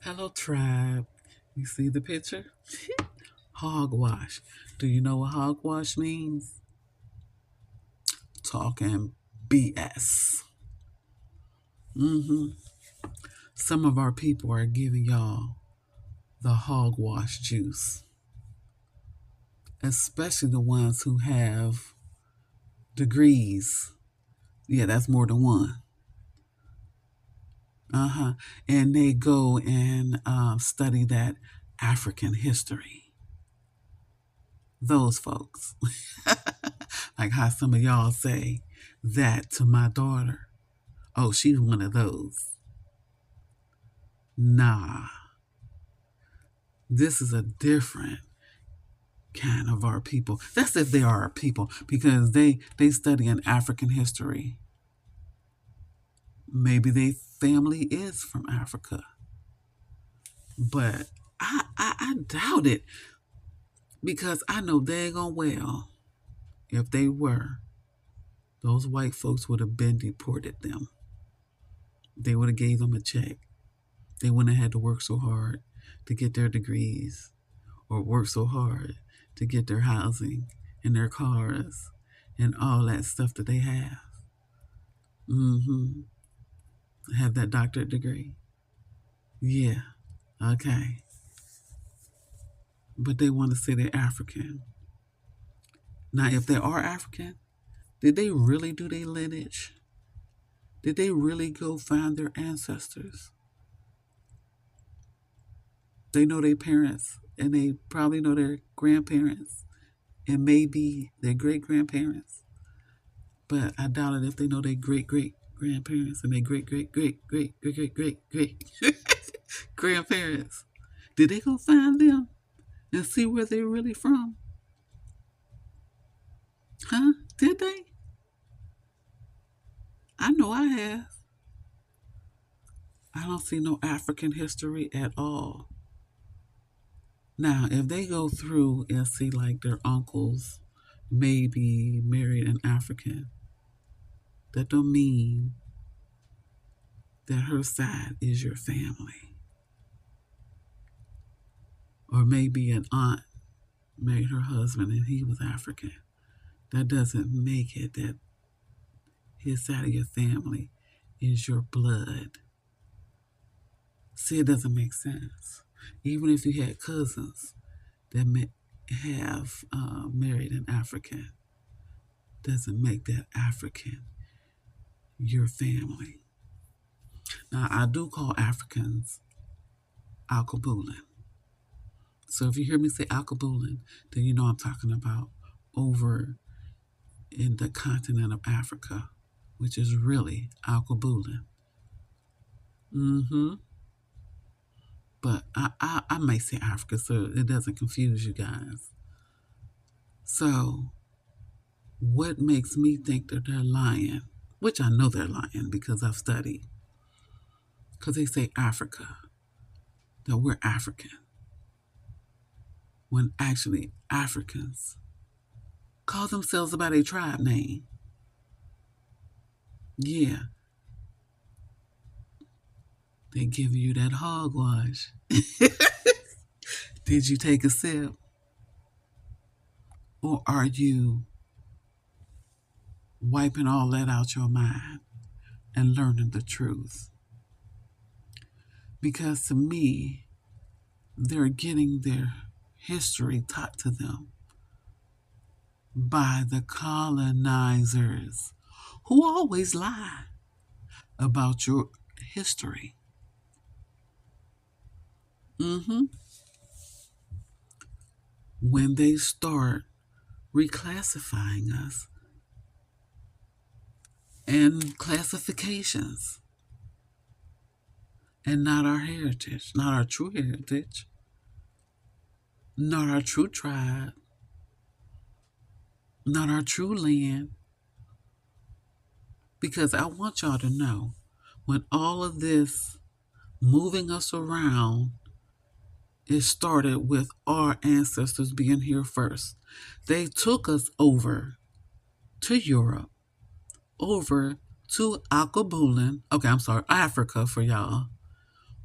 Hello, tribe. You see the picture? Hogwash. Do you know what hogwash means? Talking BS. hmm Some of our people are giving y'all the hogwash juice, especially the ones who have degrees. Yeah, that's more than one. And they go and study that African history. Those folks. Like how some of y'all say that to my daughter. Oh, she's one of those. Nah, this is a different kind of our people. That's if they are our people, because they study in African history. Maybe their family is from Africa, but I doubt it, because I know daggone well if they were, those white folks would have been deported them. They would have gave them a check. They wouldn't have had to work so hard to get their degrees or work so hard to get their housing and their cars and all that stuff that they have. Mm-hmm. Have that doctorate degree. Yeah. Okay. But they want to say they're African. Now, if they are African, did they really do their lineage? Did they really go find their ancestors? They know their parents, and they probably know their grandparents, and maybe their great grandparents. But I doubt it if they know their great great grandparents and their great great great great great great great great grandparents. Did they go find them and see where they're really from? Huh? Did they? I know I have. I don't see no African history at all. Now, if they go through and see like their uncles maybe married an African, that don't mean that her side is your family. Or maybe an aunt married her husband and he was African. That doesn't make it that his side of your family is your blood. See, it doesn't make sense. Even if you had cousins that have married an African, doesn't make that African your family. Now, I do call Africans Alkebulan. So if you hear me say Alkebulan, then you know I'm talking about over in the continent of Africa, which is really Alkebulan. But I may say Africa so it doesn't confuse you guys. So what makes me think that they're lying, which I know they're lying because I've studied, because they say Africa, that we're African, when actually Africans call themselves by their tribe name. Yeah, they give you that hogwash. Did you take a sip? Or are you wiping all that out your mind and learning the truth? Because to me, they're getting their history taught to them by the colonizers who always lie about your history. When they start reclassifying us and classifications and not our heritage, not our true heritage, not our true tribe, not our true land. Because I want y'all to know, when all of this moving us around, it started with our ancestors being here first. They took us over to Europe, over to Alkebulan, okay, I'm sorry, Africa for y'all,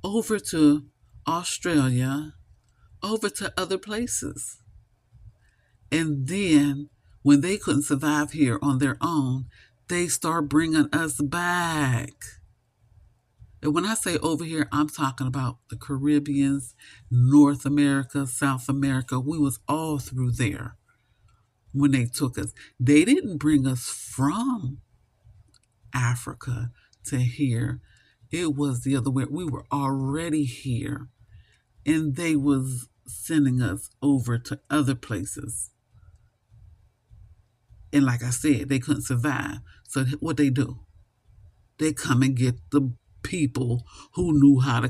over to Australia, over to other places. And then when they couldn't survive here on their own, they start bringing us back. And when I say over here, I'm talking about the Caribbeans, North America, South America. We was all through there when they took us. They didn't bring us from Africa to here. It was the other way. We were already here, and they was sending us over to other places. And like I said, they couldn't survive. So what they do? They come and get the people who knew how to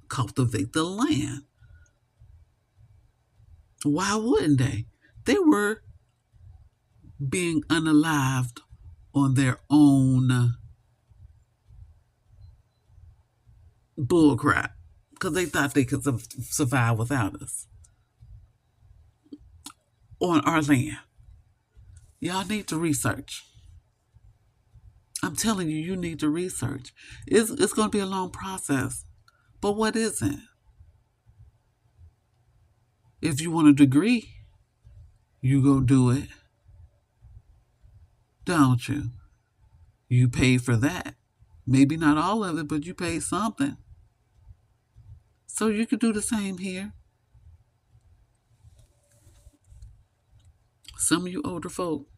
cultivate the land. Why wouldn't they? They were being unalived on their own bullcrap because they thought they could survive without us on our land. Y'all need to research. I'm telling you, you need to research. It's going to be a long process, but what isn't? If you want a degree, you go do it, don't you? You pay for that. Maybe not all of it, but you pay something. So you could do the same here. Some of you older folk,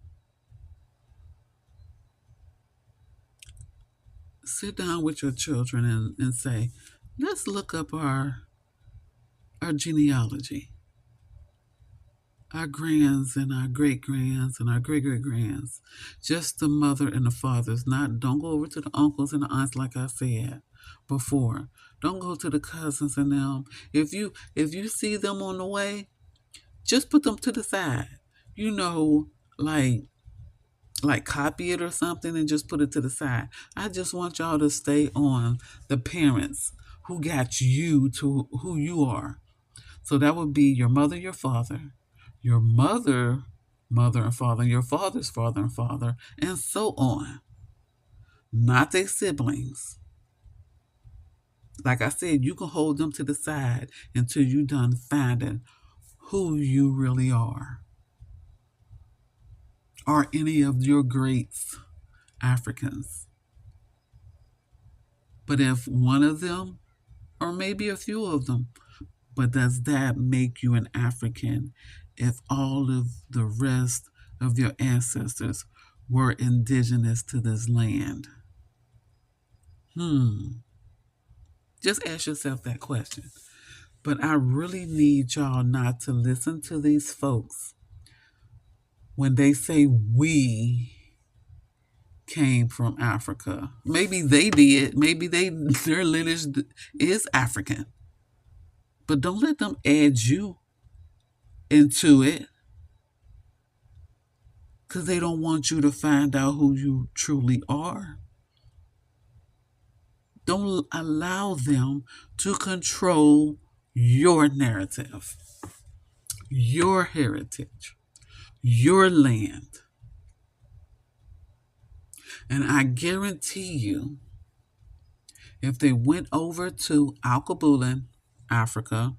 sit down with your children and say, let's look up our genealogy. Our grands and our great grands and our great great grands. Just the mother and the fathers. Don't go over to the uncles and the aunts like I said before. Don't go to the cousins and them. If you see them on the way, just put them to the side. Like copy it or something and just put it to the side. I just want y'all to stay on the parents who got you to who you are. So that would be your mother, your father, your mother and father, and your father's father and father, and so on. Not their siblings. Like I said, you can hold them to the side until you're done finding who you really are. Are any of your greats Africans? But if one of them, or maybe a few of them, but does that make you an African if all of the rest of your ancestors were indigenous to this land? Just ask yourself that question. But I really need y'all not to listen to these folks when they say we came from Africa. Maybe they did. Maybe their lineage is African. But don't let them add you into it because they don't want you to find out who you truly are. Don't allow them to control your narrative, your heritage, your land. And I guarantee you, if they went over to Alkebulan, Africa,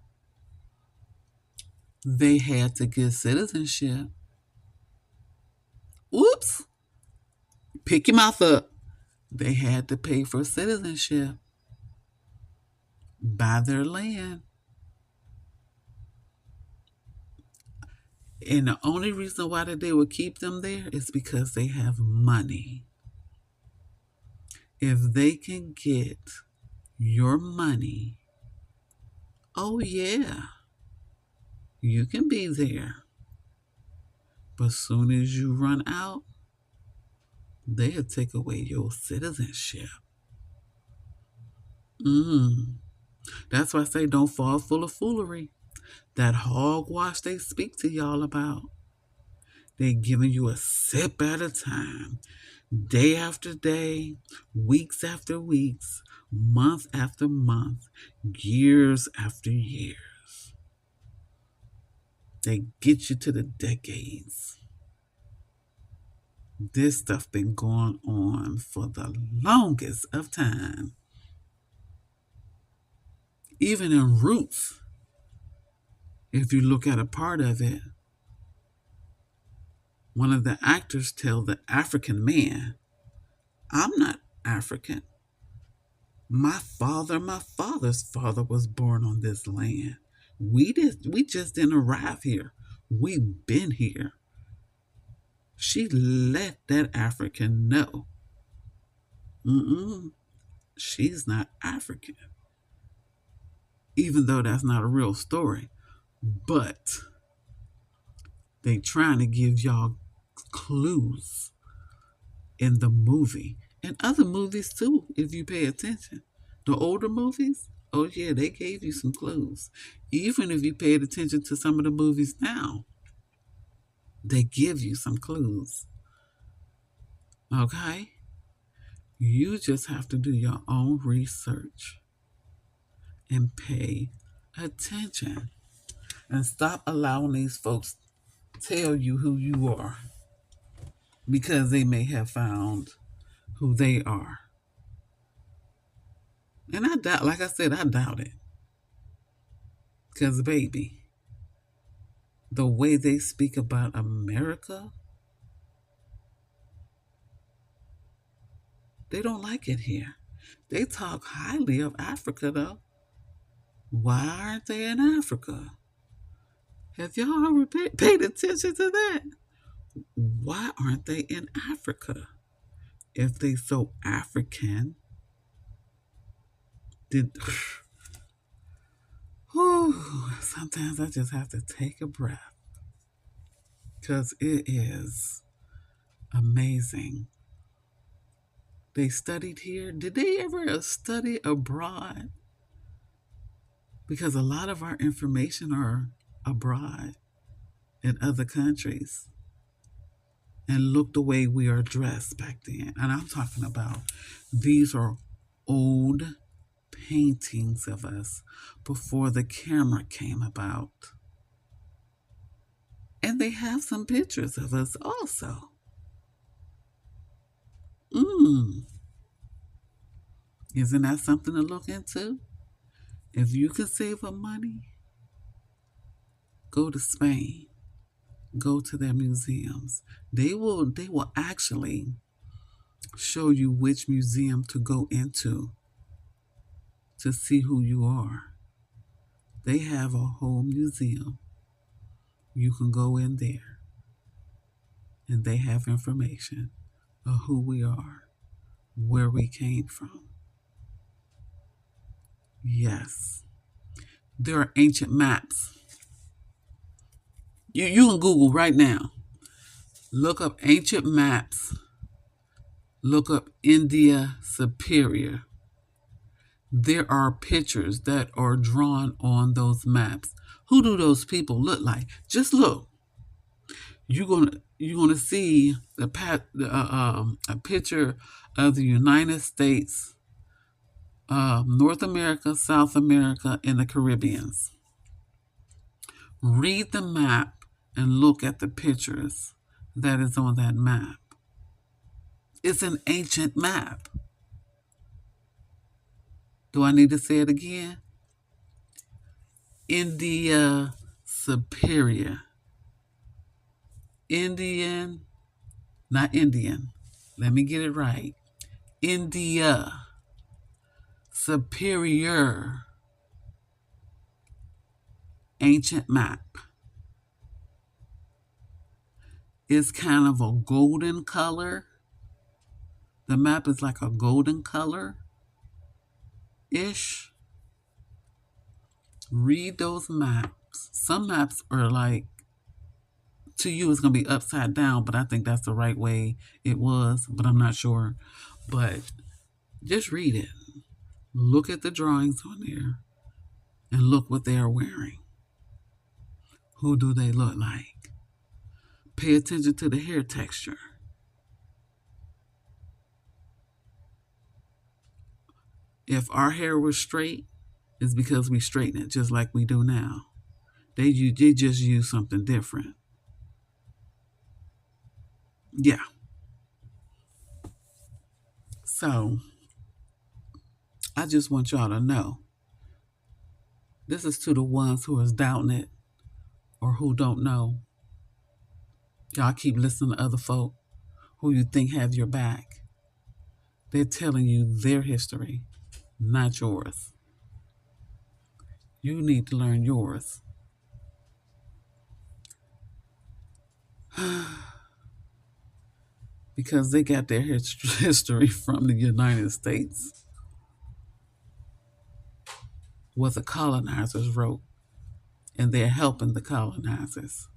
they had to get citizenship. Oops. Pick your mouth up. They had to pay for citizenship. Buy their land. And the only reason why they would keep them there is because they have money. If they can get your money, oh yeah, you can be there. But as soon as you run out, they'll take away your citizenship. That's why I say don't fall full of foolery. That hogwash they speak to y'all about. They're giving you a sip at a time, day after day, weeks after weeks, month after month, years after years. They get you to the decades. This stuff been going on for the longest of time. Even in Roots, if you look at a part of it, one of the actors tells the African man, I'm not African. My father's father was born on this land. We just didn't arrive here. We've been here. She let that African know. Mm-mm, she's not African. Even though that's not a real story. But they trying to give y'all clues in the movie. And other movies too, if you pay attention. The older movies, oh yeah, they gave you some clues. Even if you paid attention to some of the movies now, they give you some clues. Okay? You just have to do your own research and pay attention. And stop allowing these folks tell you who you are because they may have found who they are. And I doubt, like I said, I doubt it. Because, baby, the way they speak about America, they don't like it here. They talk highly of Africa, though. Why aren't they in Africa? Have y'all ever paid attention to that? Why aren't they in Africa? If they so African, did sometimes I just have to take a breath because it is amazing. They studied here. Did they ever study abroad? Because a lot of our information are abroad in other countries. And look the way we are dressed back then. And I'm talking about these are old paintings of us before the camera came about. And they have some pictures of us also. Isn't that something to look into? If you can save up money, go to Spain. Go to their museums. They will actually show you which museum to go into to see who you are. They have a whole museum. You can go in there and they have information of who we are, where we came from. Yes. There are ancient maps. You can Google right now. Look up ancient maps. Look up India Superior. There are pictures that are drawn on those maps. Who do those people look like? Just look. You're gonna see a picture of the United States, North America, South America, and the Caribbeans. Read the map and look at the pictures that is on that map. It's an ancient map. Do I need to say it again? India Superior. Indian, not Indian. Let me get it right. India Superior ancient map. It's kind of a golden color. The map is like a golden color-ish. Read those maps. Some maps are like, to you it's going to be upside down, but I think that's the right way it was, but I'm not sure. But just read it. Look at the drawings on there and look what they are wearing. Who do they look like? Pay attention to the hair texture. If our hair was straight, it's because we straighten it just like we do now. They just use something different. Yeah. So, I just want y'all to know This is to the ones who is doubting it or who don't know. Y'all keep listening to other folk who you think have your back. They're telling you their history, not yours. You need to learn yours. Because they got their history from the United States. What the colonizers wrote, and they're helping the colonizers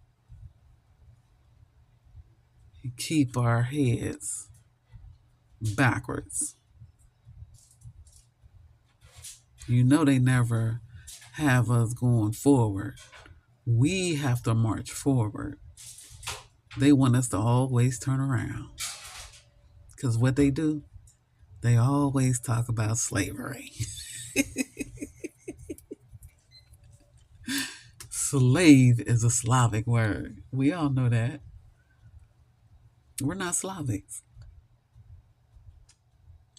keep our heads backwards. You know they never have us going forward. We have to march forward. They want us to always turn around. Because what they do, they always talk about slavery. Slave is a Slavic word. We all know that. We're not Slavics.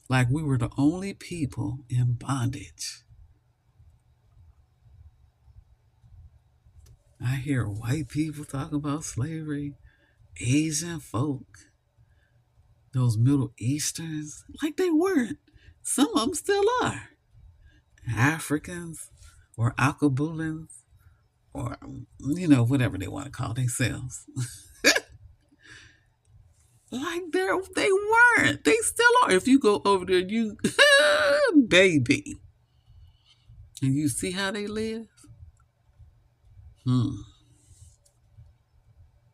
Like we were the only people in bondage. I hear white people talk about slavery, Asian folk, those Middle Easterns, like they weren't. Some of them still are. Africans or Alkabulans or, whatever they want to call themselves. Like they weren't. They still are. If you go over there, you, baby, and you see how they live, you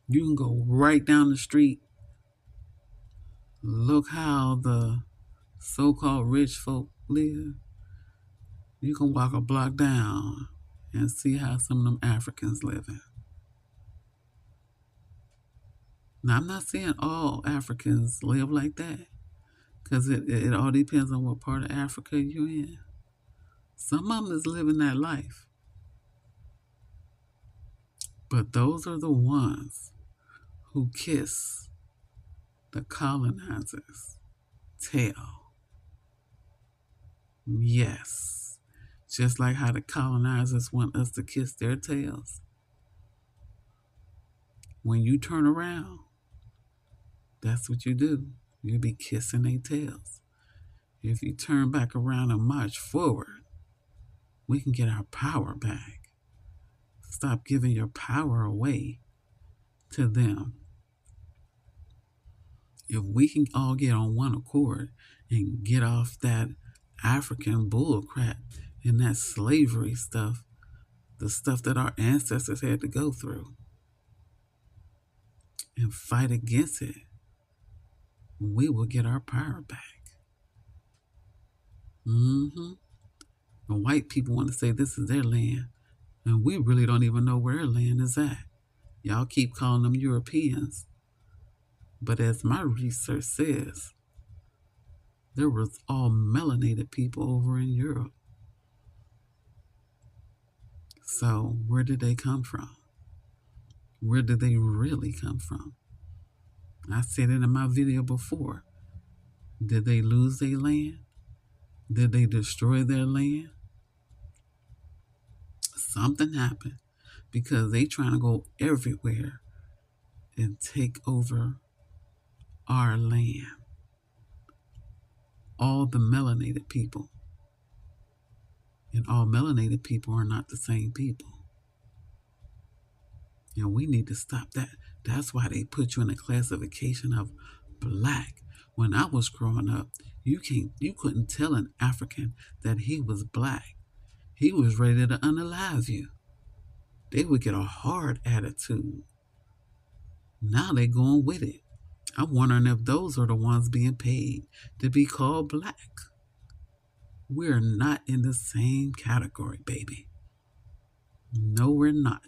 can go right down the street. Look how the so-called rich folk live. You can walk a block down and see how some of them Africans living. Now, I'm not saying all Africans live like that, because it all depends on what part of Africa you're in. Some of them is living that life. But those are the ones who kiss the colonizers' tail. Yes. Just like how the colonizers want us to kiss their tails. When you turn around, that's what you do. You be kissing their tails. If you turn back around and march forward, we can get our power back. Stop giving your power away to them. If we can all get on one accord and get off that African bull crap and that slavery stuff, the stuff that our ancestors had to go through, and fight against it, we will get our power back. The white people want to say this is their land, and we really don't even know where their land is at. Y'all keep calling them Europeans. But as my research says, there was all melanated people over in Europe. So where did they come from? Where did they really come from? I said it in my video before. Did they lose their land? Did they destroy their land? Something happened because they trying to go everywhere and take over our land. All the melanated people. And all melanated people are not the same people. And we need to stop that. That's why they put you in a classification of black. When I was growing up, you couldn't tell an African that he was black. He was ready to unalive you. They would get a hard attitude. Now they're going with it. I'm wondering if those are the ones being paid to be called black. We're not in the same category, baby. No, we're not.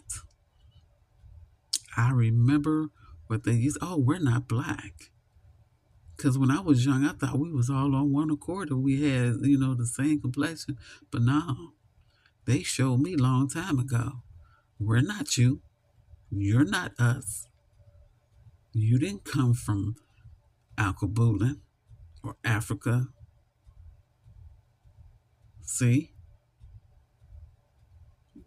I remember what they used. Oh, we're not black. Because when I was young, I thought we was all on one accord and we had, the same complexion. But no, they showed me a long time ago. We're not you. You're not us. You didn't come from Alkebulan or Africa. See?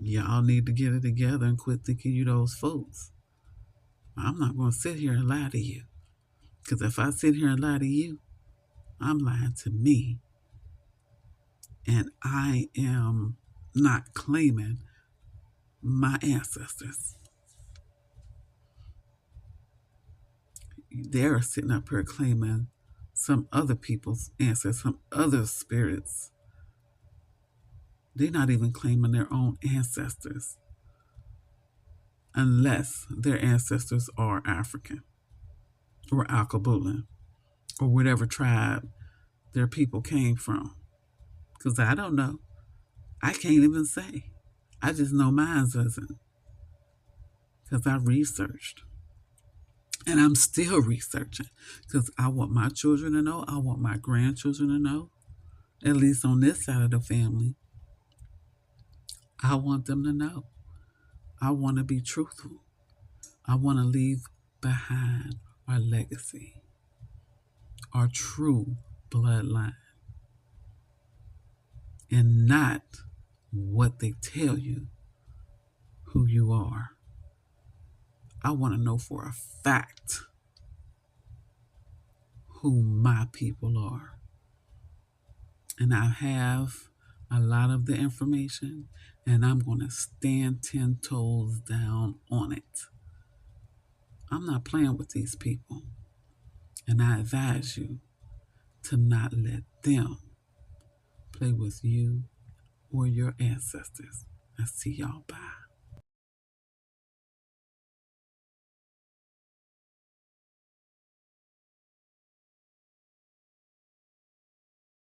Y'all need to get it together and quit thinking you those folks. I'm not going to sit here and lie to you. Because if I sit here and lie to you, I'm lying to me. And I am not claiming my ancestors. They're sitting up here claiming some other people's ancestors, some other spirits. They're not even claiming their own ancestors unless their ancestors are African or Alkebulan or whatever tribe their people came from. Because I don't know. I can't even say. I just know mine doesn't. Because I researched. And I'm still researching. Because I want my children to know. I want my grandchildren to know. At least on this side of the family. I want them to know. I want to be truthful. I want to leave behind our legacy, our true bloodline, and not what they tell you who you are. I want to know for a fact who my people are. And I have a lot of the information, and I'm going to stand 10 toes down on it. I'm not playing with these people. And I advise you to not let them play with you or your ancestors. I see y'all. Bye.